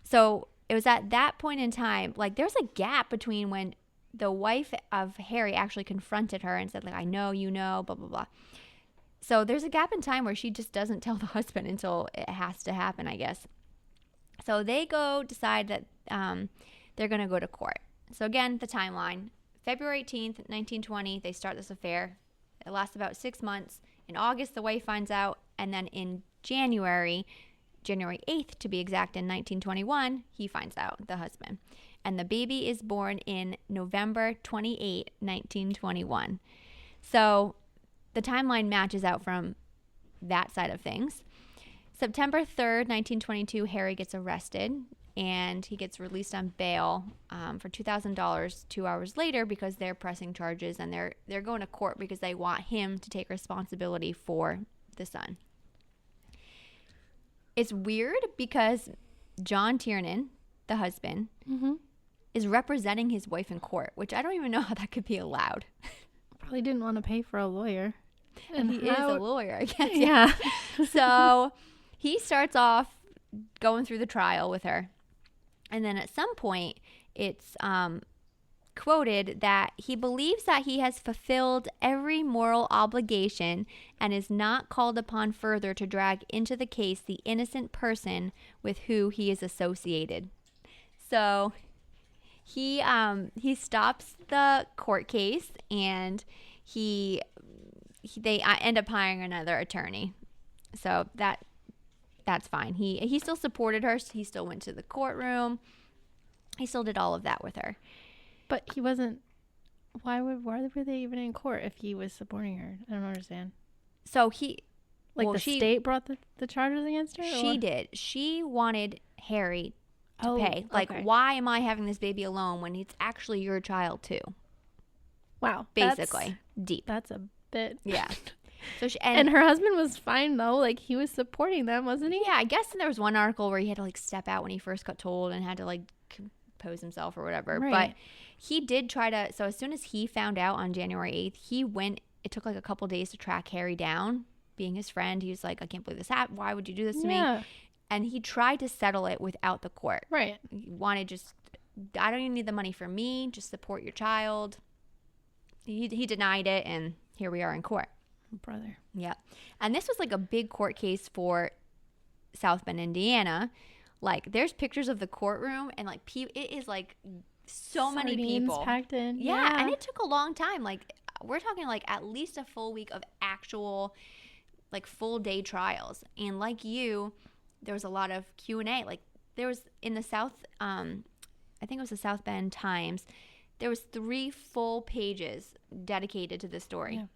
So it was at that point in time, like there's a gap between when the wife of Harry actually confronted her and said, like, I know, you know, blah, blah, blah. So there's a gap in time where she just doesn't tell the husband until it has to happen, I guess. So they decide that they're going to go to court. So again, the timeline, February 18th, 1920, they start this affair. It lasts about 6 months. In August, the wife finds out. And then in January 8th to be exact, in 1921, he finds out, the husband. And the baby is born in November 28, 1921. So the timeline matches out from that side of things. September 3rd, 1922, Harry gets arrested, and he gets released on bail for $2,000 2 hours later because they're pressing charges, and they're going to court because they want him to take responsibility for the son. It's weird because John Tiernan, the husband, is representing his wife in court, which I don't even know how that could be allowed. Probably didn't want to pay for a lawyer. And he is a lawyer, I guess. Yeah. So he starts off going through the trial with her. And then at some point, it's quoted that he believes that he has fulfilled every moral obligation and is not called upon further to drag into the case the innocent person with who he is associated. So he stops the court case, and they end up hiring another attorney. So that's fine. He still supported her. He still went to the courtroom. He still did all of that with her. But he wasn't. Why were they even in court if he was supporting her? I don't understand. So state brought the charges against her? She did. She wanted Harry to pay. Like, why am I having this baby alone when it's actually your child too? Wow. Basically, deep. That's a bit. Yeah. So and her husband was fine though. Like, he was supporting them, wasn't he? Yeah, I guess there was one article where he had to like step out when he first got told and had to like compose himself or whatever. Right. But he did try to. So as soon as he found out on January 8th, he went. It took like a couple days to track Harry down. Being his friend, he was like, I can't believe this happened. Why would you do this to me? And he tried to settle it without the court. Right. He wanted I don't even need the money for me. Just support your child. He denied it, and here we are in court. Brother. Yeah. And this was like a big court case for South Bend, Indiana. Like, there's pictures of the courtroom, and like it is like so many people packed in. Yeah, and it took a long time. Like, we're talking like at least a full week of actual like full day trials. And like you, there was a lot of Q&A. Like, there was in the South, I think it was the South Bend Times, there was 3 full pages dedicated to this story. Yeah.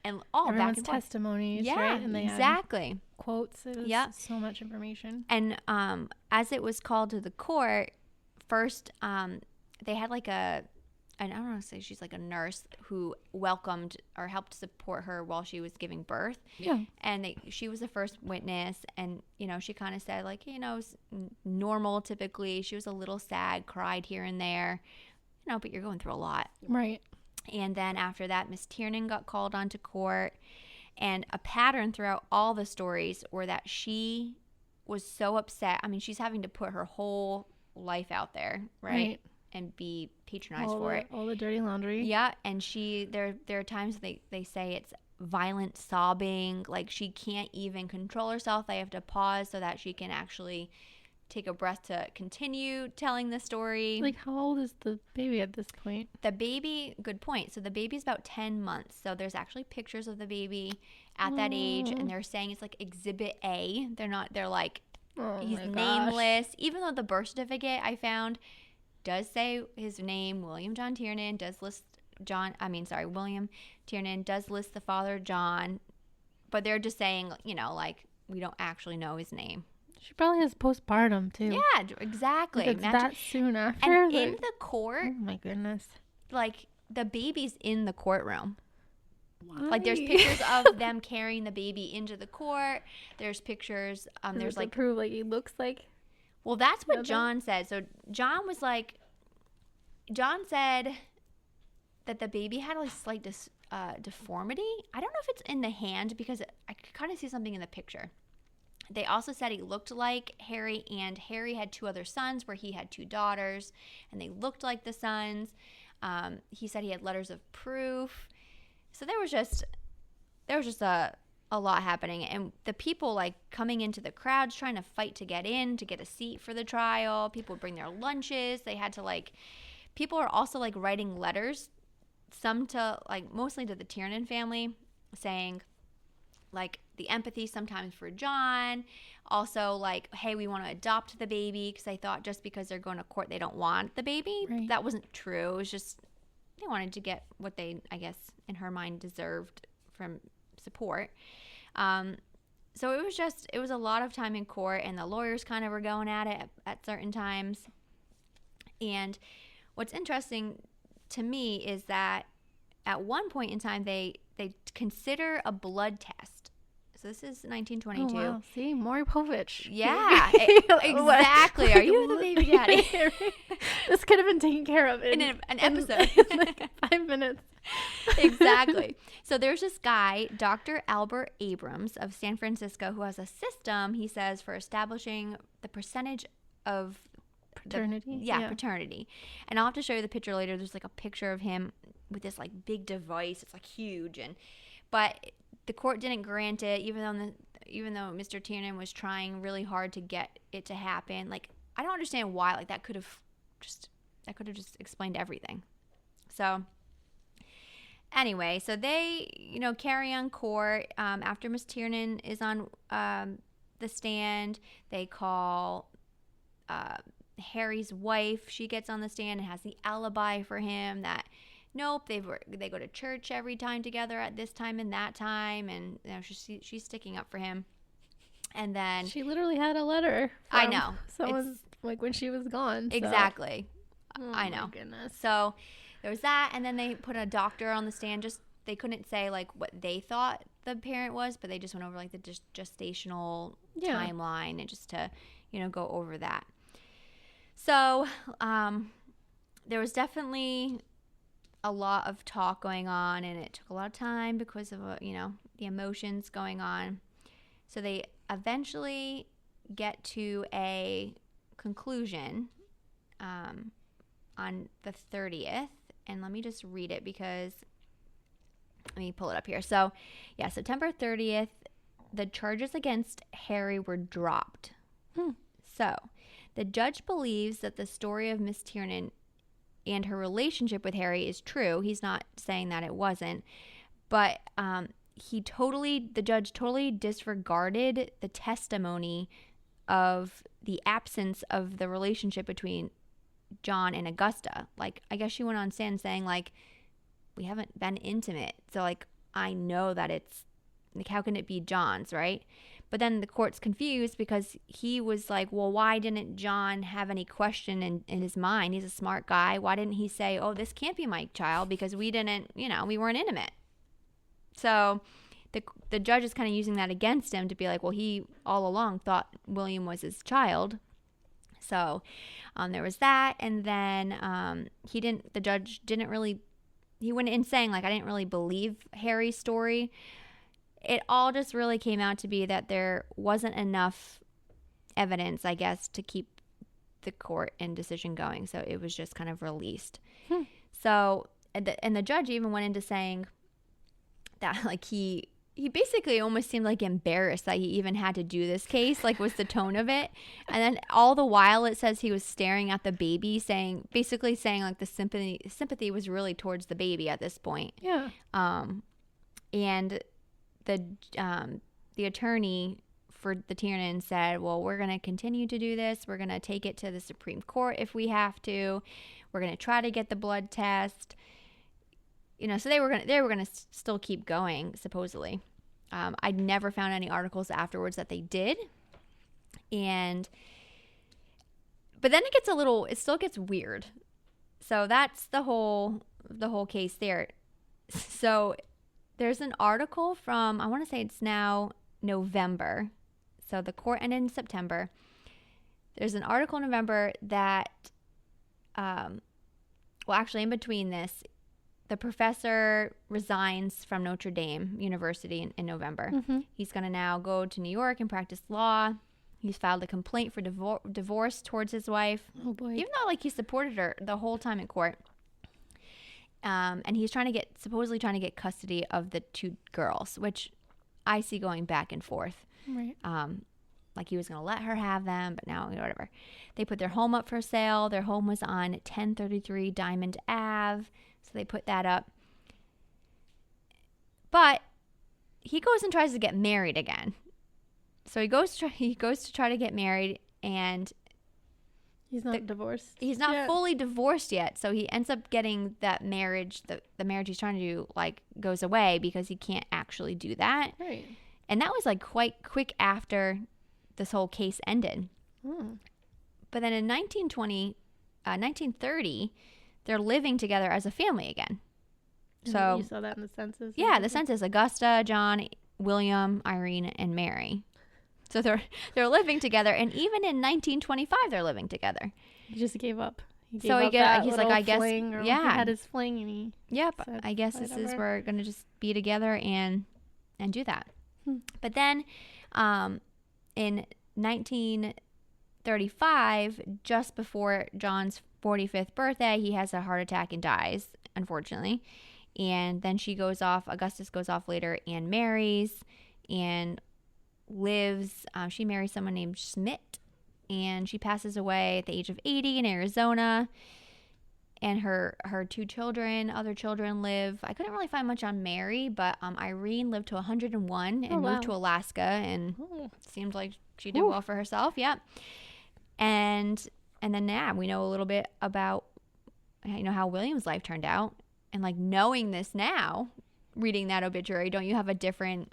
And all everyone's back and forth. Testimonies, yeah, right? And they exactly. had quotes. It was so much information. And as it was called to the court, first they had like I don't want to say she's like a nurse who welcomed or helped support her while she was giving birth. Yeah. And she was the first witness, and she kind of said like, normal typically. She was a little sad, cried here and there, but you're going through a lot. Right. And then after that, Miss Tiernan got called onto court, and a pattern throughout all the stories were that she was so upset. I mean, she's having to put her whole life out there, right? And be patronized for it. All the dirty laundry. Yeah, and there are times they say it's violent sobbing, like she can't even control herself. They have to pause so that she can actually take a breath to continue telling the story. Like, how old is the baby at this point? The baby, good point. So the baby's about 10 months. So there's actually pictures of the baby at that age, and they're saying it's like Exhibit A. They're like, he's nameless. Even though the birth certificate I found does say his name, William John Tiernan, does list William Tiernan does list the father John, but they're just saying, like, we don't actually know his name. She probably has postpartum too. Yeah, exactly. It's that soon after. And in the court, oh my goodness, like, the baby's in the courtroom. Why? Like, there's pictures of them carrying the baby into the court. There's pictures. There's like prove like he looks like. Well, that's what John said. So John said that the baby had a slight deformity. I don't know if it's in the hand because I could kind of see something in the picture. They also said he looked like Harry, and Harry had 2 other sons where he had 2 daughters, and they looked like the sons. He said he had letters of proof. So there was just a lot happening, and the people like coming into the crowds trying to fight to get in, to get a seat for the trial. People would bring their lunches. They had to people are also like writing letters, some to mostly to the Tiernan family, saying like the empathy sometimes for John, also like, hey, we want to adopt the baby, because they thought just because they're going to court they don't want the baby. Right. That wasn't true. It was just they wanted to get what they, I guess, in her mind, deserved from support. So it was a lot of time in court, and the lawyers kind of were going at it at certain times. And what's interesting to me is that at one point in time, they consider a blood test. So this is 1922. Oh, wow. See, Maury Povich. Yeah, exactly. Are you the baby daddy? This could have been taken care of in an episode. In like 5 minutes. Exactly. So there's this guy, Dr. Albert Abrams of San Francisco, who has a system, he says, for establishing the percentage of paternity. Paternity. And I'll have to show you the picture later. There's like a picture of him with this like big device. It's like huge, but the court didn't grant it, even though Mr. Tiernan was trying really hard to get it to happen. Like, I don't understand why. Like, that could have just explained everything. So anyway, so they, carry on court. After Miss Tiernan is on the stand, they call Harry's wife. She gets on the stand and has the alibi for him that, nope, they go to church every time together at this time and that time, and she's sticking up for him. And then she literally had a letter. I know. Someone like when she was gone. So. Exactly. Oh, I know. My goodness. So there was that, and then they put a doctor on the stand. Just they couldn't say like what they thought the parent was, but they just went over like the gestational timeline and just to go over that. So there was definitely a lot of talk going on, and it took a lot of time because of the emotions going on. So they eventually get to a conclusion on the 30th, and let me just read it because let me pull it up here. So September 30th, the charges against Harry were dropped. So the judge believes that the story of Miss Tiernan and her relationship with Harry is true. He's not saying that it wasn't, but the judge totally disregarded the testimony of the absence of the relationship between John and Augusta. Like, I guess she went on stand saying like, we haven't been intimate, so like I know that it's like, how can it be John's, right? But then the court's confused because he was like, well, why didn't John have any question in his mind? He's a smart guy. Why didn't he say, oh, this can't be my child because we didn't, we weren't intimate? So the judge is kind of using that against him to be like, well, he all along thought William was his child. So there was that. And then the judge didn't really, he went in saying like, I didn't really believe Harry's story. It all just really came out to be that there wasn't enough evidence, I guess, to keep the court and decision going. So it was just kind of released. So, and the judge even went into saying that like he basically almost seemed like embarrassed that he even had to do this case, like was the tone of it. And then all the while it says he was staring at the baby, basically saying like the sympathy was really towards the baby at this point. Yeah. And the attorney for the Tiernan said, well, we're going to continue to do this. We're going to take it to the Supreme Court if we have to. We're going to try to get the blood test. so they were gonna still keep going supposedly. I never found any articles afterwards that they did, but then it still gets weird. So that's the whole case there. So there's an article from, I want to say it's now November. So the court ended in September. There's an article in November that, actually in between this, the professor resigns from Notre Dame University in November. Mm-hmm. He's going to now go to New York and practice law. He's filed a complaint for divorce towards his wife. Oh boy! Even though he supported her the whole time in court, and he's supposedly trying to get custody of the 2 girls, which I see going back and forth. Right. He was going to let her have them, but now whatever. They put their home up for sale. Their home was on 1033 Diamond Ave. So they put that up. But he goes and tries to get married again. So he goes to try to get married, and he's not divorced. He's not fully divorced yet. So he ends up getting that marriage, the marriage he's trying to do, goes away because he can't actually do that. Right. And that was quite quick after this whole case ended. But then in 1930, they're living together as a family again. So you saw that in the census? Yeah, the census: Augusta, John, William, Irene, and Mary. So they're living together, and even in 1925, they're living together. He just gave up. He's like, I guess, he had his fling, and he. Yep, I guess we're gonna just be together and do that. But then, in 1935, just before John's 45th birthday, he has a heart attack and dies, unfortunately. And then Augustus goes off later and marries and lives. She marries someone named Schmidt, and she passes away at the age of 80 in Arizona. And her 2 other children live. I couldn't really find much on Mary, but Irene lived to 101 and moved to Alaska, and seemed like she did well for herself. Yeah. And then we know a little bit about how William's life turned out, and knowing this now, reading that obituary, don't you have a different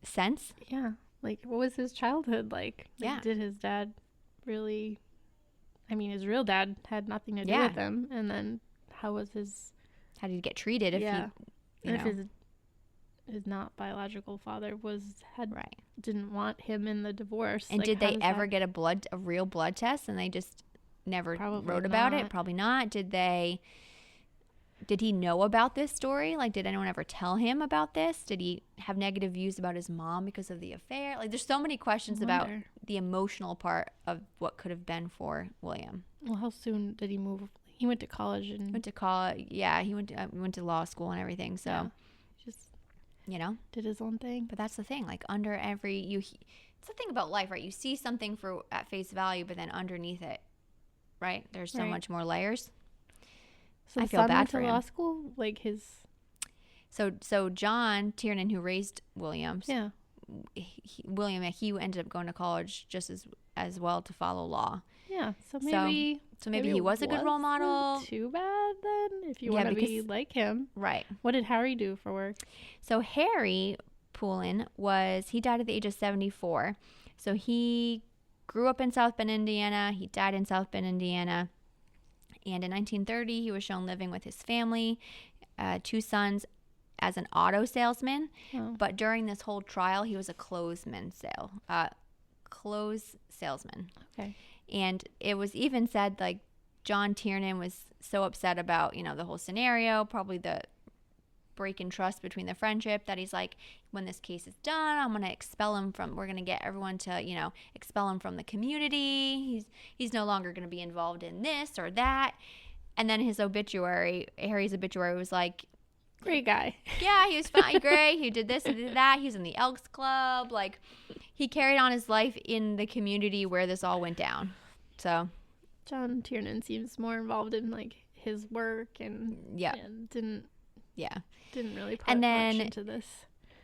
sense? Yeah. What was his childhood like? Yeah. Did his dad really? I mean, his real dad had nothing to do with him, and then how did he get treated if his not biological father didn't want him in the divorce? And did they ever get a real blood test, and they just never wrote about it? Probably not. Did he know about this story? Did anyone ever tell him about this? Did he have negative views about his mom because of the affair? There's so many questions about the emotional part of what could have been for William. Well, how soon did he move? He went to college Yeah, he went to law school and everything. So, just did his own thing. But that's the thing. It's the thing about life, right? You see something at face value, but then underneath it, right? There's so much more layers. So I feel bad for him. Law school, So John Tiernan, who raised William, he ended up going to college just as well to follow law. Yeah, so maybe he was a good role model. Too bad then, if you want to be like him, right? What did Harry do for work? So Harry Poulin he died at the age of 74. So he grew up in South Bend, Indiana. He died in South Bend, Indiana. And in 1930, he was shown living with his family, 2 sons, as an auto salesman. Oh. But during this whole trial, he was a clothes salesman. Okay. And it was even said, John Tiernan was so upset about, the whole scenario, probably the break in trust between the friendship, that he's like, when this case is done, I'm going to expel him we're going to get everyone to, expel him from the community. He's no longer going to be involved in this or that. And then Harry's obituary was like, great guy. Yeah, he was fine, great. He did this and did that. He was in the Elks Club. He carried on his life in the community where this all went down. So John Tiernan seems more involved in his work and didn't really put much into this.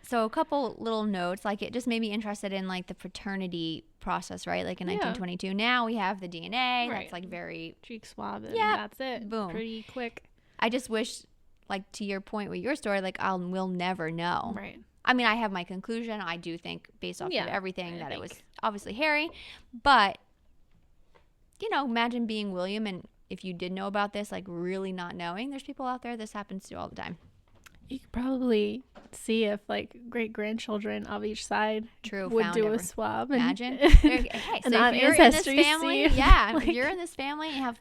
So a couple little notes, it just made me interested in the paternity process, right? In 1922. Now we have the DNA. Right. That's very cheek swab, and that's it. Boom. Pretty quick. I just wish like to your point with your story, like we'll never know. Right. I mean, I have my conclusion. I do think, based off of everything, it was obviously Harry. But, you know, imagine being William, and if you did know about this, like really not knowing. There's people out there this happens to all the time. You could probably see if like great-grandchildren of each side would do a swab. Imagine. Hey, so if you're in this family, if you're in this family and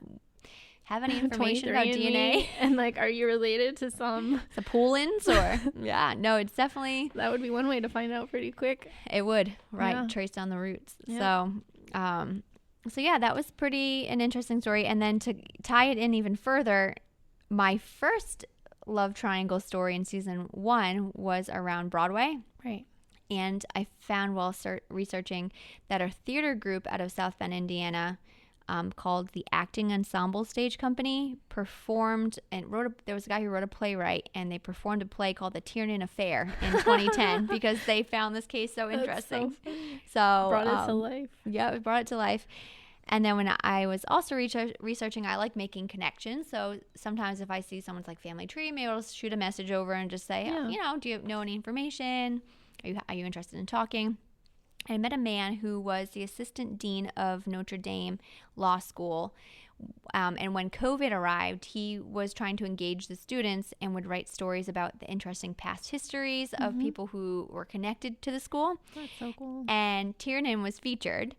have any information about DNA, and like, are you related to some the Poolins or no, it's definitely, that would be one way to find out pretty quick. It would, right? Trace down the roots. So that was an interesting story. And then to tie it in even further, my first love triangle story in season 1 was around Broadway. Right. And I found while researching that a theater group out of South Bend, Indiana, called the Acting Ensemble Stage Company performed and there was a guy who wrote a playwright, and they performed a play called The Tiernan Affair in 2010 because they found this case so interesting. So brought it to life. Yeah, it brought it to life. And then when I was also researching, I like making connections. So sometimes if I see someone's like family tree, maybe I'll just shoot a message over and just say, you know, do you know any information? Are you interested in talking? I met a man who was the assistant dean of Notre Dame Law School. And when COVID arrived, he was trying to engage the students and would write stories about the interesting past histories of people who were connected to the school. That's so cool. And Tiernan was featured.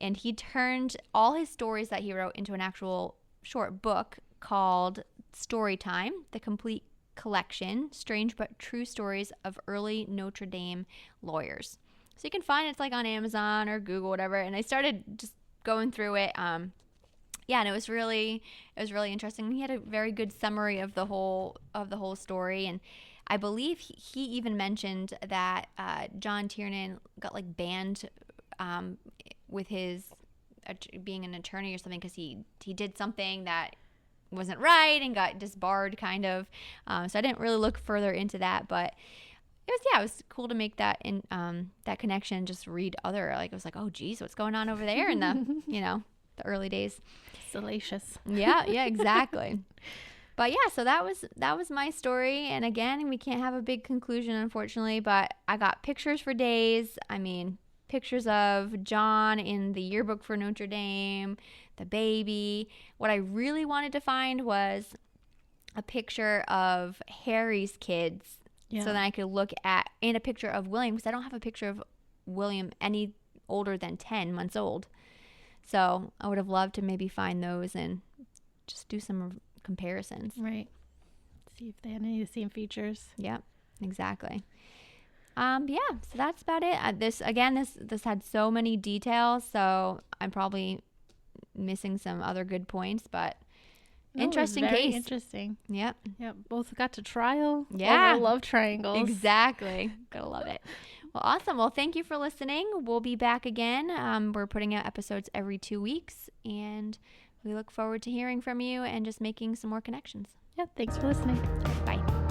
And he turned all his stories that he wrote into an actual short book called Storytime, the complete collection, strange but true stories of early Notre Dame lawyers. So you can find it's like on Amazon or Google, whatever. And I started just going through it. And it was really interesting. He had a very good summary of the whole story. And I believe he even mentioned that John Tiernan got like banned with his being an attorney or something because he did something that wasn't right and got disbarred kind of. So I didn't really look further into that, but it was cool to make that that connection. Just read I was like, oh geez, what's going on over there in the the early days. Salacious. Yeah, exactly. But so that was my story. And again, we can't have a big conclusion, unfortunately, but I got pictures for days. I mean, pictures of John in the yearbook for Notre Dame, the baby. What I really wanted to find was a picture of Harry's kids, so that I could look at, and a picture of William, because I don't have a picture of William any older than 10 months old. So I would have loved to maybe find those and just do some comparisons. Right. See if they had any of the same features. Yep, exactly. So that's about it. This had so many details, so I'm probably missing some other good points, but interesting case. Interesting. Yep. Both got to trial. Yeah. Over love triangles. Exactly. Gotta love it. Well, awesome. Well, thank you for listening. We'll be back again. We're putting out episodes every 2 weeks, and we look forward to hearing from you and just making some more connections. Yeah. Thanks for listening. Bye.